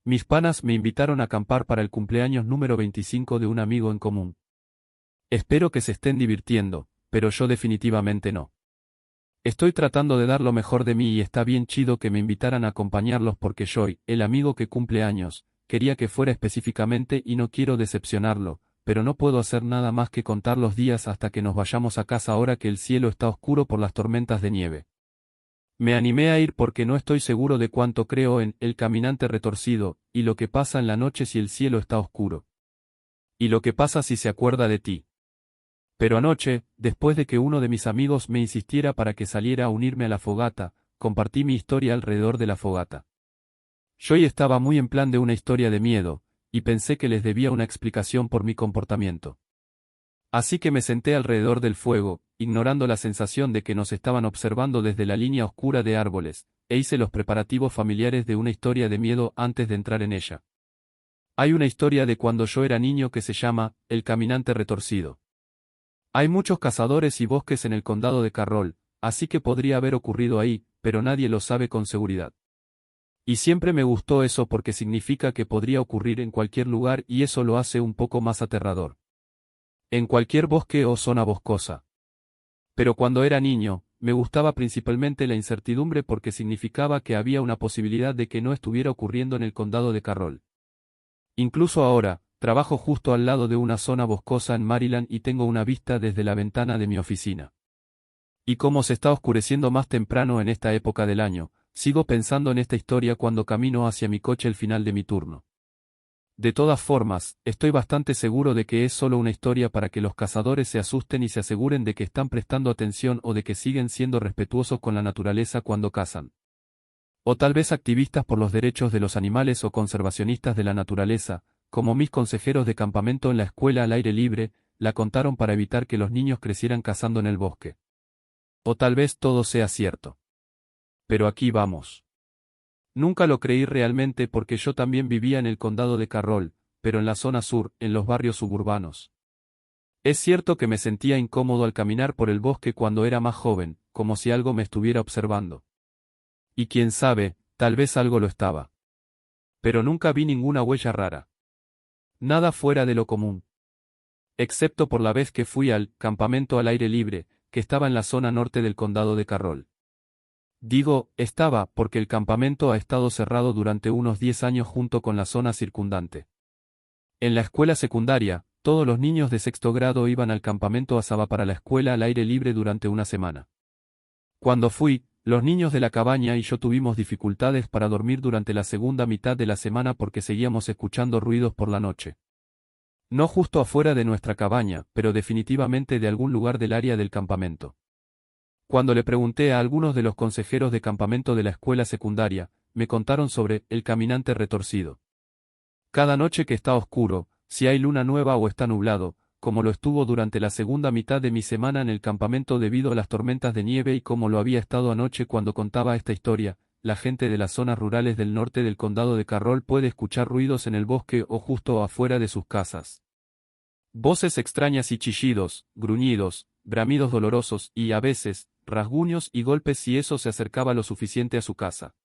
Mis panas me invitaron a acampar para el cumpleaños número 25 de un amigo en común. Espero que se estén divirtiendo, pero yo definitivamente no. Estoy tratando de dar lo mejor de mí y está bien chido que me invitaran a acompañarlos porque Joy, el amigo que cumple años, quería que fuera específicamente y no quiero decepcionarlo, pero no puedo hacer nada más que contar los días hasta que nos vayamos a casa ahora que el cielo está oscuro por las tormentas de nieve. Me animé a ir porque no estoy seguro de cuánto creo en El caminante retorcido, y lo que pasa en la noche si el cielo está oscuro. Y lo que pasa si se acuerda de ti. Pero anoche, después de que uno de mis amigos me insistiera para que saliera a unirme a la fogata, compartí mi historia alrededor de la fogata. Joy estaba muy en plan de una historia de miedo, y pensé que les debía una explicación por mi comportamiento. Así que me senté alrededor del fuego, ignorando la sensación de que nos estaban observando desde la línea oscura de árboles, e hice los preparativos familiares de una historia de miedo antes de entrar en ella. Hay una historia de cuando yo era niño que se llama El caminante retorcido. Hay muchos cazadores y bosques en el condado de Carroll, así que podría haber ocurrido ahí, pero nadie lo sabe con seguridad. Y siempre me gustó eso porque significa que podría ocurrir en cualquier lugar y eso lo hace un poco más aterrador. En cualquier bosque o zona boscosa. Pero cuando era niño, me gustaba principalmente la incertidumbre porque significaba que había una posibilidad de que no estuviera ocurriendo en el condado de Carroll. Incluso ahora, trabajo justo al lado de una zona boscosa en Maryland y tengo una vista desde la ventana de mi oficina. Y como se está oscureciendo más temprano en esta época del año, sigo pensando en esta historia cuando camino hacia mi coche al final de mi turno. De todas formas, estoy bastante seguro de que es solo una historia para que los cazadores se asusten y se aseguren de que están prestando atención o de que siguen siendo respetuosos con la naturaleza cuando cazan. O tal vez activistas por los derechos de los animales o conservacionistas de la naturaleza, como mis consejeros de campamento en la escuela al aire libre, la contaron para evitar que los niños crecieran cazando en el bosque. O tal vez todo sea cierto. Pero aquí vamos. Nunca lo creí realmente porque yo también vivía en el condado de Carroll, pero en la zona sur, en los barrios suburbanos. Es cierto que me sentía incómodo al caminar por el bosque cuando era más joven, como si algo me estuviera observando. Y quién sabe, tal vez algo lo estaba. Pero nunca vi ninguna huella rara. Nada fuera de lo común. Excepto por la vez que fui al campamento al aire libre, que estaba en la zona norte del condado de Carroll. Digo, estaba, porque el campamento ha estado cerrado durante unos 10 años junto con la zona circundante. En la escuela secundaria, todos los niños de sexto grado iban al campamento Asaba para la escuela al aire libre durante una semana. Cuando fui, los niños de la cabaña y yo tuvimos dificultades para dormir durante la segunda mitad de la semana porque seguíamos escuchando ruidos por la noche. No justo afuera de nuestra cabaña, pero definitivamente de algún lugar del área del campamento. Cuando le pregunté a algunos de los consejeros de campamento de la escuela secundaria, me contaron sobre El caminante retorcido. Cada noche que está oscuro, si hay luna nueva o está nublado, como lo estuvo durante la segunda mitad de mi semana en el campamento debido a las tormentas de nieve y como lo había estado anoche cuando contaba esta historia, la gente de las zonas rurales del norte del condado de Carroll puede escuchar ruidos en el bosque o justo afuera de sus casas. Voces extrañas y chillidos, gruñidos, bramidos dolorosos y, a veces, rasguños y golpes si eso se acercaba lo suficiente a su casa.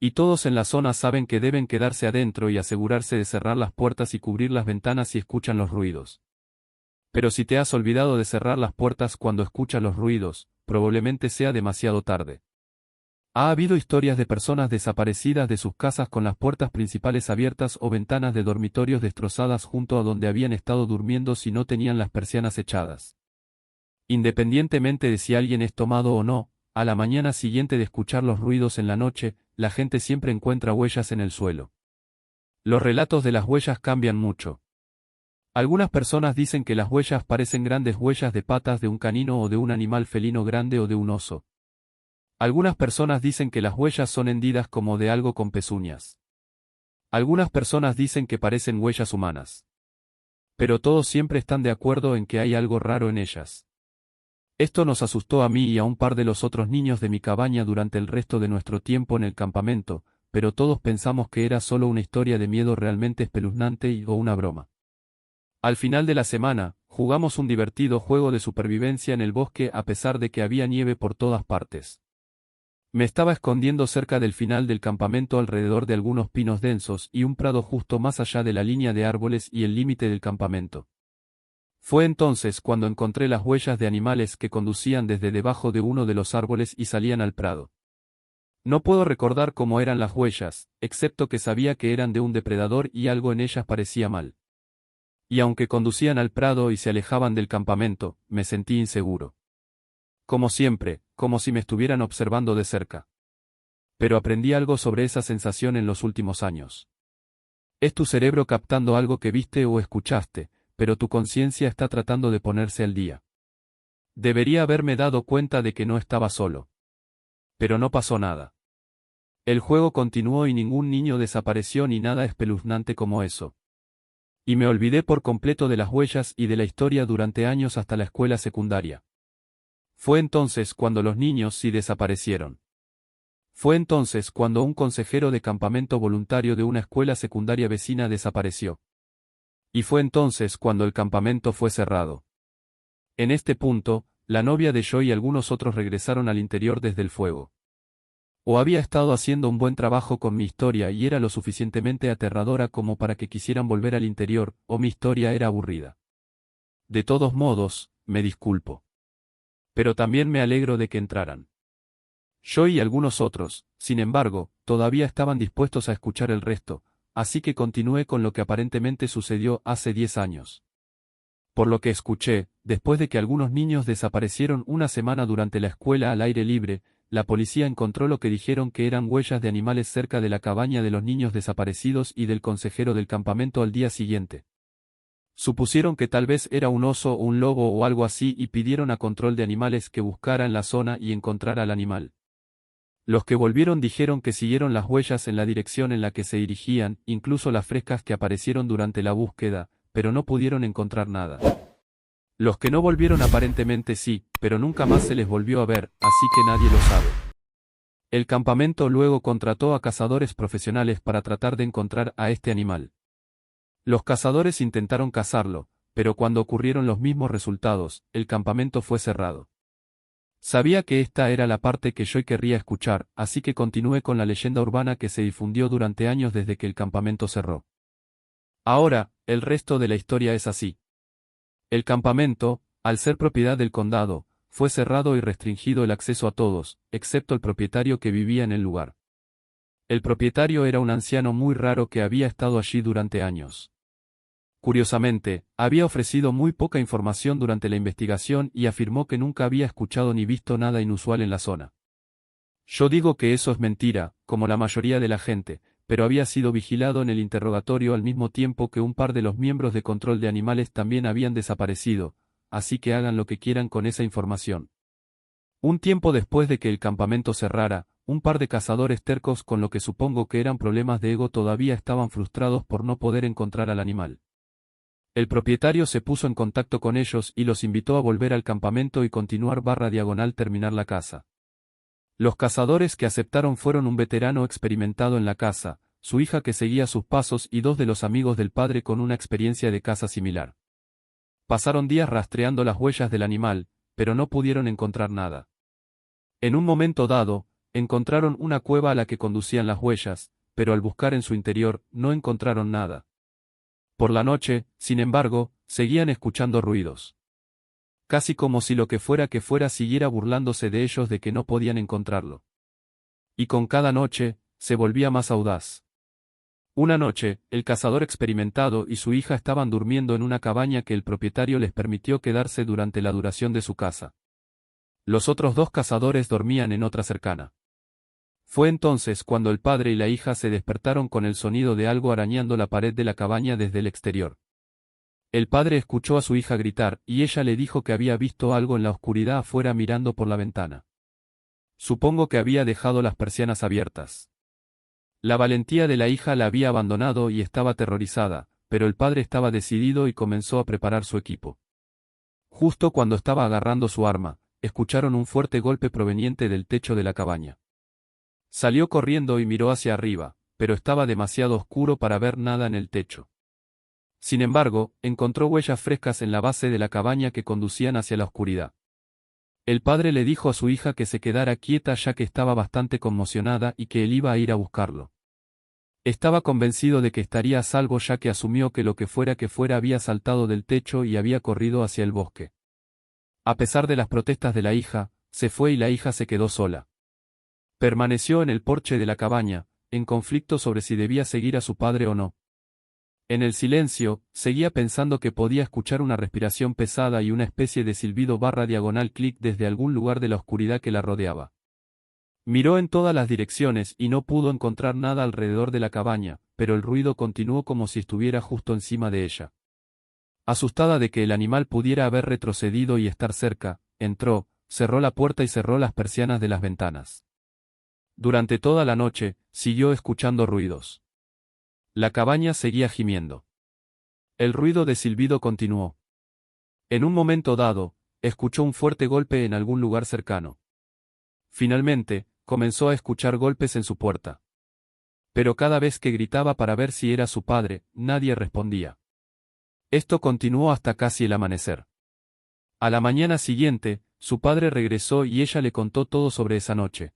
Y todos en la zona saben que deben quedarse adentro y asegurarse de cerrar las puertas y cubrir las ventanas si escuchan los ruidos. Pero si te has olvidado de cerrar las puertas cuando escuchas los ruidos, probablemente sea demasiado tarde. Ha habido historias de personas desaparecidas de sus casas con las puertas principales abiertas o ventanas de dormitorios destrozadas junto a donde habían estado durmiendo si no tenían las persianas echadas. Independientemente de si alguien es tomado o no, a la mañana siguiente de escuchar los ruidos en la noche, la gente siempre encuentra huellas en el suelo. Los relatos de las huellas cambian mucho. Algunas personas dicen que las huellas parecen grandes huellas de patas de un canino o de un animal felino grande o de un oso. Algunas personas dicen que las huellas son hendidas como de algo con pezuñas. Algunas personas dicen que parecen huellas humanas. Pero todos siempre están de acuerdo en que hay algo raro en ellas. Esto nos asustó a mí y a un par de los otros niños de mi cabaña durante el resto de nuestro tiempo en el campamento, pero todos pensamos que era solo una historia de miedo realmente espeluznante o una broma. Al final de la semana, jugamos un divertido juego de supervivencia en el bosque a pesar de que había nieve por todas partes. Me estaba escondiendo cerca del final del campamento alrededor de algunos pinos densos y un prado justo más allá de la línea de árboles y el límite del campamento. Fue entonces cuando encontré las huellas de animales que conducían desde debajo de uno de los árboles y salían al prado. No puedo recordar cómo eran las huellas, excepto que sabía que eran de un depredador y algo en ellas parecía mal. Y aunque conducían al prado y se alejaban del campamento, me sentí inseguro. Como siempre, como si me estuvieran observando de cerca. Pero aprendí algo sobre esa sensación en los últimos años. Es tu cerebro captando algo que viste o escuchaste, pero tu conciencia está tratando de ponerse al día. Debería haberme dado cuenta de que no estaba solo. Pero no pasó nada. El juego continuó y ningún niño desapareció ni nada espeluznante como eso. Y me olvidé por completo de las huellas y de la historia durante años hasta la escuela secundaria. Fue entonces cuando los niños sí desaparecieron. Fue entonces cuando un consejero de campamento voluntario de una escuela secundaria vecina desapareció. Y fue entonces cuando el campamento fue cerrado. En este punto, la novia de Joe y algunos otros regresaron al interior desde el fuego. O había estado haciendo un buen trabajo con mi historia y era lo suficientemente aterradora como para que quisieran volver al interior, o mi historia era aburrida. De todos modos, me disculpo. Pero también me alegro de que entraran. Yo y algunos otros, sin embargo, todavía estaban dispuestos a escuchar el resto, así que continué con lo que aparentemente sucedió hace 10 años. Por lo que escuché, después de que algunos niños desaparecieron una semana durante la escuela al aire libre, la policía encontró lo que dijeron que eran huellas de animales cerca de la cabaña de los niños desaparecidos y del consejero del campamento al día siguiente. Supusieron que tal vez era un oso o un lobo o algo así y pidieron a control de animales que buscara en la zona y encontrara al animal. Los que volvieron dijeron que siguieron las huellas en la dirección en la que se dirigían, incluso las frescas que aparecieron durante la búsqueda, pero no pudieron encontrar nada. Los que no volvieron aparentemente sí, pero nunca más se les volvió a ver, así que nadie lo sabe. El campamento luego contrató a cazadores profesionales para tratar de encontrar a este animal. Los cazadores intentaron cazarlo, pero cuando ocurrieron los mismos resultados, el campamento fue cerrado. Sabía que esta era la parte que yo querría escuchar, así que continué con la leyenda urbana que se difundió durante años desde que el campamento cerró. Ahora, el resto de la historia es así. El campamento, al ser propiedad del condado, fue cerrado y restringido el acceso a todos, excepto el propietario que vivía en el lugar. El propietario era un anciano muy raro que había estado allí durante años. Curiosamente, había ofrecido muy poca información durante la investigación y afirmó que nunca había escuchado ni visto nada inusual en la zona. Yo digo que eso es mentira, como la mayoría de la gente, pero había sido vigilado en el interrogatorio al mismo tiempo que un par de los miembros de control de animales también habían desaparecido, así que hagan lo que quieran con esa información. Un tiempo después de que el campamento cerrara, un par de cazadores tercos con lo que supongo que eran problemas de ego todavía estaban frustrados por no poder encontrar al animal. El propietario se puso en contacto con ellos y los invitó a volver al campamento y continuar / terminar la caza. Los cazadores que aceptaron fueron un veterano experimentado en la caza, su hija que seguía sus pasos y dos de los amigos del padre con una experiencia de caza similar. Pasaron días rastreando las huellas del animal, pero no pudieron encontrar nada. En un momento dado, encontraron una cueva a la que conducían las huellas, pero al buscar en su interior, no encontraron nada. Por la noche, sin embargo, seguían escuchando ruidos. Casi como si lo que fuera siguiera burlándose de ellos de que no podían encontrarlo. Y con cada noche, se volvía más audaz. Una noche, el cazador experimentado y su hija estaban durmiendo en una cabaña que el propietario les permitió quedarse durante la duración de su caza. Los otros dos cazadores dormían en otra cercana. Fue entonces cuando el padre y la hija se despertaron con el sonido de algo arañando la pared de la cabaña desde el exterior. El padre escuchó a su hija gritar, y ella le dijo que había visto algo en la oscuridad afuera mirando por la ventana. Supongo que había dejado las persianas abiertas. La valentía de la hija la había abandonado y estaba aterrorizada, pero el padre estaba decidido y comenzó a preparar su equipo. Justo cuando estaba agarrando su arma, escucharon un fuerte golpe proveniente del techo de la cabaña. Salió corriendo y miró hacia arriba, pero estaba demasiado oscuro para ver nada en el techo. Sin embargo, encontró huellas frescas en la base de la cabaña que conducían hacia la oscuridad. El padre le dijo a su hija que se quedara quieta ya que estaba bastante conmocionada y que él iba a ir a buscarlo. Estaba convencido de que estaría a salvo ya que asumió que lo que fuera había saltado del techo y había corrido hacia el bosque. A pesar de las protestas de la hija, se fue y la hija se quedó sola. Permaneció en el porche de la cabaña, en conflicto sobre si debía seguir a su padre o no. En el silencio, seguía pensando que podía escuchar una respiración pesada y una especie de silbido barra diagonal clic desde algún lugar de la oscuridad que la rodeaba. Miró en todas las direcciones y no pudo encontrar nada alrededor de la cabaña, pero el ruido continuó como si estuviera justo encima de ella. Asustada de que el animal pudiera haber retrocedido y estar cerca, entró, cerró la puerta y cerró las persianas de las ventanas. Durante toda la noche, siguió escuchando ruidos. La cabaña seguía gimiendo. El ruido de silbido continuó. En un momento dado, escuchó un fuerte golpe en algún lugar cercano. Finalmente, comenzó a escuchar golpes en su puerta. Pero cada vez que gritaba para ver si era su padre, nadie respondía. Esto continuó hasta casi el amanecer. A la mañana siguiente, su padre regresó y ella le contó todo sobre esa noche.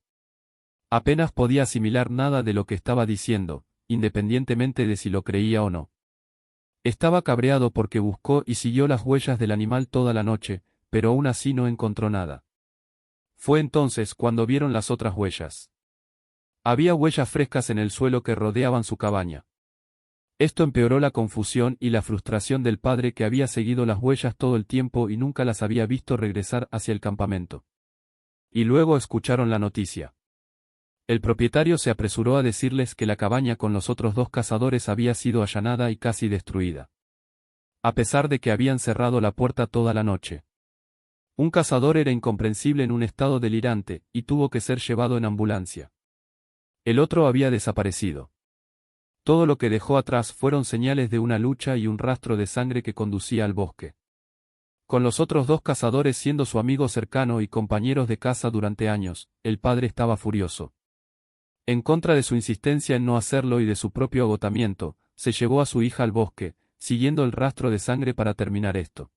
Apenas podía asimilar nada de lo que estaba diciendo, independientemente de si lo creía o no. Estaba cabreado porque buscó y siguió las huellas del animal toda la noche, pero aún así no encontró nada. Fue entonces cuando vieron las otras huellas. Había huellas frescas en el suelo que rodeaban su cabaña. Esto empeoró la confusión y la frustración del padre que había seguido las huellas todo el tiempo y nunca las había visto regresar hacia el campamento. Y luego escucharon la noticia. El propietario se apresuró a decirles que la cabaña con los otros 2 cazadores había sido allanada y casi destruida. A pesar de que habían cerrado la puerta toda la noche. Un cazador era incomprensible en un estado delirante, y tuvo que ser llevado en ambulancia. El otro había desaparecido. Todo lo que dejó atrás fueron señales de una lucha y un rastro de sangre que conducía al bosque. Con los otros 2 cazadores siendo su amigo cercano y compañeros de caza durante años, el padre estaba furioso. En contra de su insistencia en no hacerlo y de su propio agotamiento, se llevó a su hija al bosque, siguiendo el rastro de sangre para terminar esto.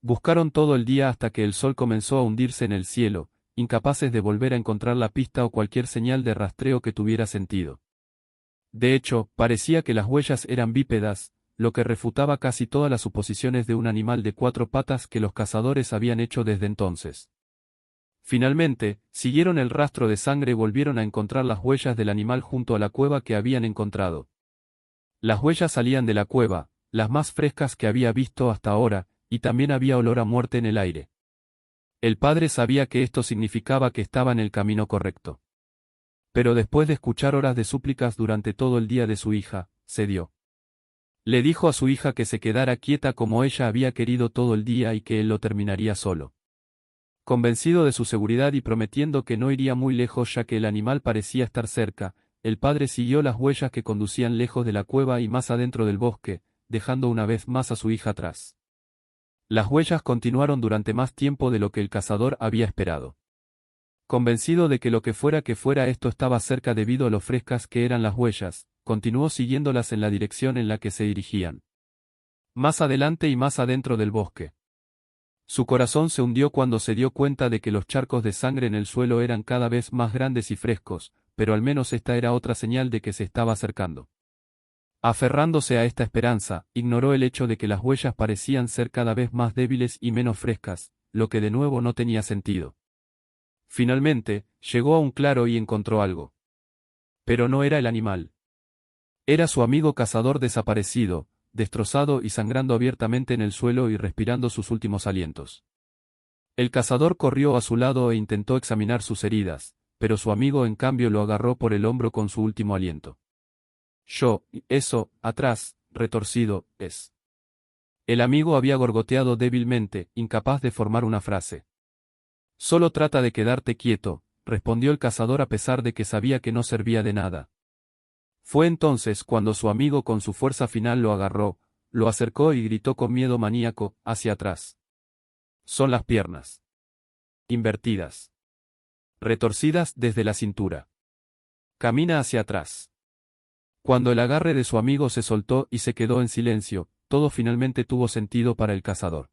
Buscaron todo el día hasta que el sol comenzó a hundirse en el cielo, incapaces de volver a encontrar la pista o cualquier señal de rastreo que tuviera sentido. De hecho, parecía que las huellas eran bípedas, lo que refutaba casi todas las suposiciones de un animal de 4 patas que los cazadores habían hecho desde entonces. Finalmente, siguieron el rastro de sangre y volvieron a encontrar las huellas del animal junto a la cueva que habían encontrado. Las huellas salían de la cueva, las más frescas que había visto hasta ahora, y también había olor a muerte en el aire. El padre sabía que esto significaba que estaba en el camino correcto. Pero después de escuchar horas de súplicas durante todo el día de su hija, cedió. Le dijo a su hija que se quedara quieta como ella había querido todo el día y que él lo terminaría solo. Convencido de su seguridad y prometiendo que no iría muy lejos ya que el animal parecía estar cerca, el padre siguió las huellas que conducían lejos de la cueva y más adentro del bosque, dejando una vez más a su hija atrás. Las huellas continuaron durante más tiempo de lo que el cazador había esperado. Convencido de que lo que fuera esto estaba cerca debido a lo frescas que eran las huellas, continuó siguiéndolas en la dirección en la que se dirigían. Más adelante y más adentro del bosque. Su corazón se hundió cuando se dio cuenta de que los charcos de sangre en el suelo eran cada vez más grandes y frescos, pero al menos esta era otra señal de que se estaba acercando. Aferrándose a esta esperanza, ignoró el hecho de que las huellas parecían ser cada vez más débiles y menos frescas, lo que de nuevo no tenía sentido. Finalmente, llegó a un claro y encontró algo. Pero no era el animal. Era su amigo cazador desaparecido, destrozado y sangrando abiertamente en el suelo y respirando sus últimos alientos. El cazador corrió a su lado e intentó examinar sus heridas, pero su amigo en cambio lo agarró por el hombro con su último aliento. Eso, atrás, retorcido, es. El amigo había gorgoteado débilmente, incapaz de formar una frase. Solo trata de quedarte quieto, respondió el cazador a pesar de que sabía que no servía de nada. Fue entonces cuando su amigo con su fuerza final lo agarró, lo acercó y gritó con miedo maníaco, hacia atrás. Son las piernas. Invertidas. Retorcidas desde la cintura. Camina hacia atrás. Cuando el agarre de su amigo se soltó y se quedó en silencio, todo finalmente tuvo sentido para el cazador.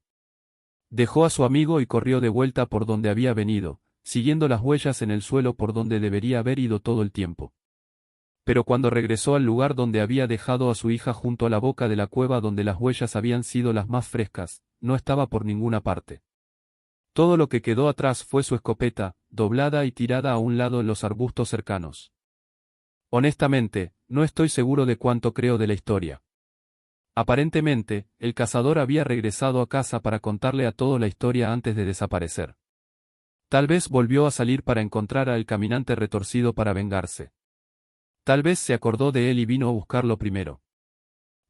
Dejó a su amigo y corrió de vuelta por donde había venido, siguiendo las huellas en el suelo por donde debería haber ido todo el tiempo. Pero cuando regresó al lugar donde había dejado a su hija junto a la boca de la cueva donde las huellas habían sido las más frescas, no estaba por ninguna parte. Todo lo que quedó atrás fue su escopeta, doblada y tirada a un lado en los arbustos cercanos. Honestamente, no estoy seguro de cuánto creo de la historia. Aparentemente, el cazador había regresado a casa para contarle a todos la historia antes de desaparecer. Tal vez volvió a salir para encontrar al caminante retorcido para vengarse. Tal vez se acordó de él y vino a buscarlo primero.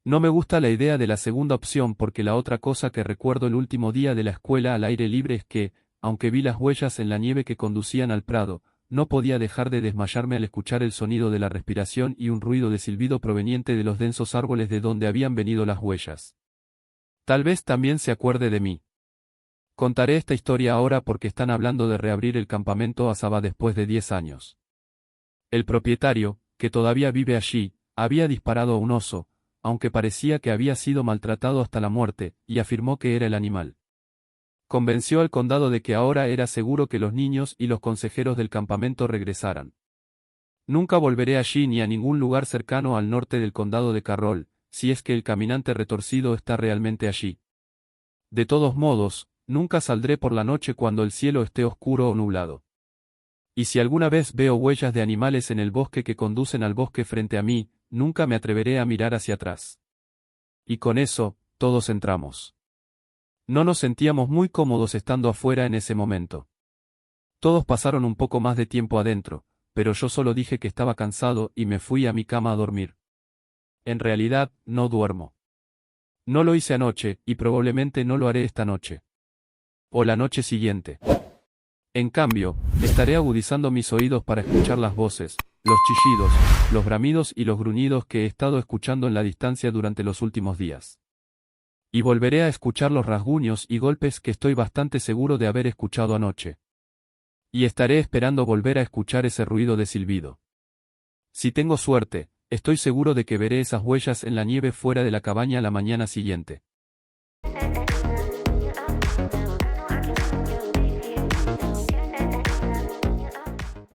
No me gusta la idea de la segunda opción porque la otra cosa que recuerdo el último día de la escuela al aire libre es que, aunque vi las huellas en la nieve que conducían al prado, no podía dejar de desmayarme al escuchar el sonido de la respiración y un ruido de silbido proveniente de los densos árboles de donde habían venido las huellas. Tal vez también se acuerde de mí. Contaré esta historia ahora porque están hablando de reabrir el campamento Asaba después de 10 años. El propietario, que todavía vive allí, había disparado a un oso, aunque parecía que había sido maltratado hasta la muerte, y afirmó que era el animal. Convenció al condado de que ahora era seguro que los niños y los consejeros del campamento regresaran. Nunca volveré allí ni a ningún lugar cercano al norte del condado de Carroll, si es que el caminante retorcido está realmente allí. De todos modos, nunca saldré por la noche cuando el cielo esté oscuro o nublado. Y si alguna vez veo huellas de animales en el bosque que conducen al bosque frente a mí, nunca me atreveré a mirar hacia atrás. Y con eso, todos entramos. No nos sentíamos muy cómodos estando afuera en ese momento. Todos pasaron un poco más de tiempo adentro, pero yo solo dije que estaba cansado y me fui a mi cama a dormir. En realidad, no duermo. No lo hice anoche, y probablemente no lo haré esta noche. O la noche siguiente. En cambio, estaré agudizando mis oídos para escuchar las voces, los chillidos, los bramidos y los gruñidos que he estado escuchando en la distancia durante los últimos días. Y volveré a escuchar los rasguños y golpes que estoy bastante seguro de haber escuchado anoche. Y estaré esperando volver a escuchar ese ruido de silbido. Si tengo suerte, estoy seguro de que veré esas huellas en la nieve fuera de la cabaña la mañana siguiente.